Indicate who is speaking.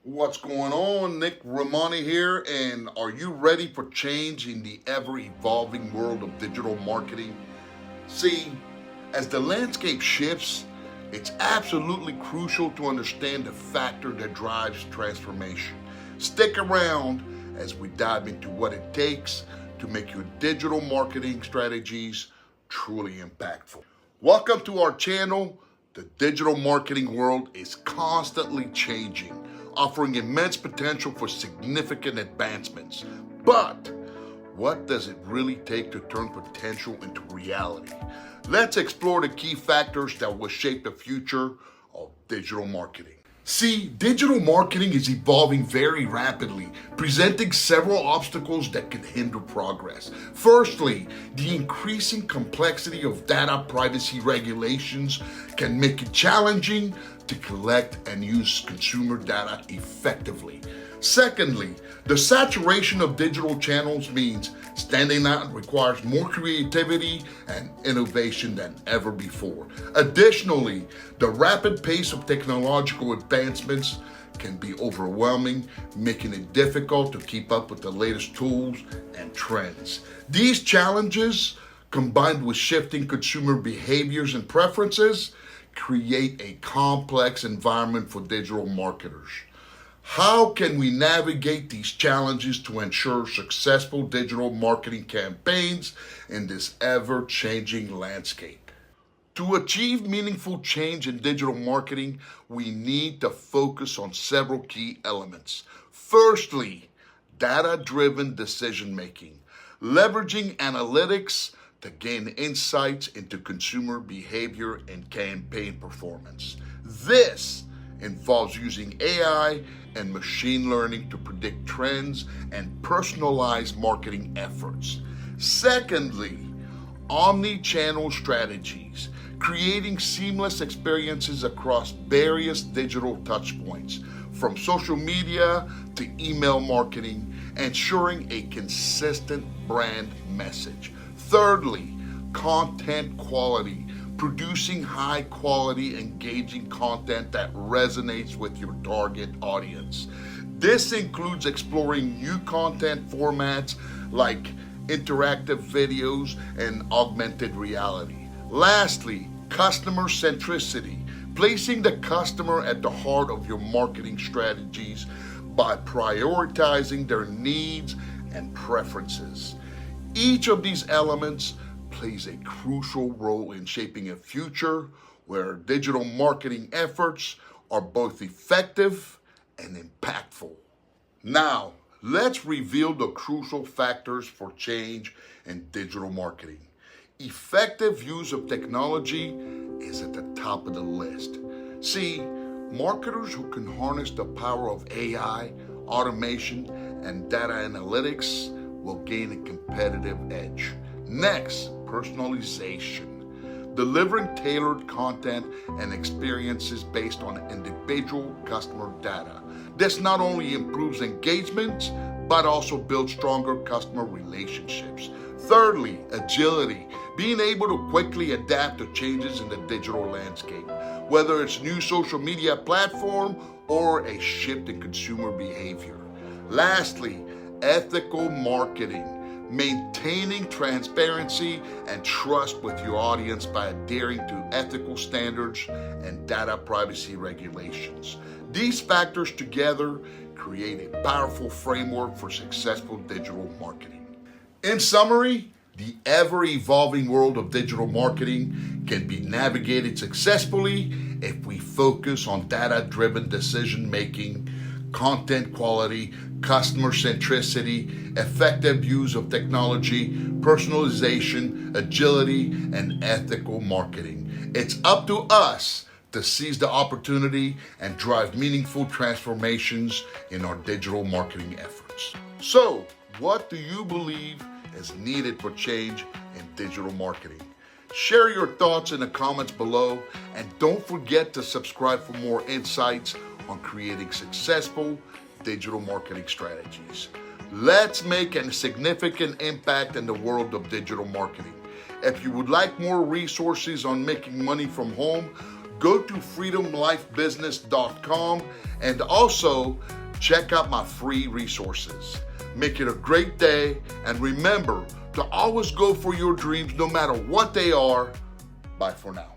Speaker 1: What's going on? Rehmani here, and are you ready for change in the ever-evolving world of digital marketing? See, as the landscape shifts, it's absolutely crucial to understand the factor that drives transformation. Stick around as we dive into what it takes to make your digital marketing strategies truly impactful. Welcome to our channel. The digital marketing world is constantly changing, offering immense potential for significant advancements. But what does it really take to turn potential into reality? Let's explore the key factors that will shape the future of digital marketing. See, digital marketing is evolving very rapidly, presenting several obstacles that can hinder progress. Firstly, the increasing complexity of data privacy regulations can make it challenging to collect and use consumer data effectively. Secondly, the saturation of digital channels means standing out requires more creativity and innovation than ever before. Additionally, the rapid pace of technological advancements can be overwhelming, making it difficult to keep up with the latest tools and trends. These challenges, combined with shifting consumer behaviors and preferences, create a complex environment for digital marketers. How can we navigate these challenges to ensure successful digital marketing campaigns in this ever-changing landscape? To achieve meaningful change in digital marketing, we need to focus on several key elements. Firstly, data-driven decision-making, leveraging analytics to gain insights into consumer behavior and campaign performance. This involves using AI and machine learning to predict trends and personalize marketing efforts. Secondly, omnichannel strategies, creating seamless experiences across various digital touchpoints, from social media to email marketing, ensuring a consistent brand message. Thirdly, content quality, producing high quality, engaging content that resonates with your target audience. This includes exploring new content formats like interactive videos and augmented reality. Lastly, customer-centricity, placing the customer at the heart of your marketing strategies by prioritizing their needs and preferences. Each of these elements plays a crucial role in shaping a future where digital marketing efforts are both effective and impactful. Now, let's reveal the crucial factors for change in digital marketing. Effective use of technology is at the top of the list. See, marketers who can harness the power of AI, automation, and data analytics will gain a competitive edge. Next, personalization, delivering tailored content and experiences based on individual customer data. This not only improves engagement, but also builds stronger customer relationships. Thirdly, agility, being able to quickly adapt to changes in the digital landscape, whether it's new social media platform or a shift in consumer behavior. Lastly, ethical marketing, maintaining transparency and trust with your audience by adhering to ethical standards and data privacy regulations. These factors together create a powerful framework for successful digital marketing. In summary, the ever-evolving world of digital marketing can be navigated successfully if we focus on data-driven decision-making, content quality, customer centricity, effective use of technology, personalization, agility, and ethical marketing. It's up to us to seize the opportunity and drive meaningful transformations in our digital marketing efforts. So, what do you believe is needed for change in digital marketing? Share your thoughts in the comments below, and don't forget to subscribe for more insights on creating successful digital marketing strategies. Let's make a significant impact in the world of digital marketing. If you would like more resources on making money from home, go to freedomlifebusiness.com and also check out my free resources. Make it a great day, and remember to always go for your dreams no matter what they are. Bye for now.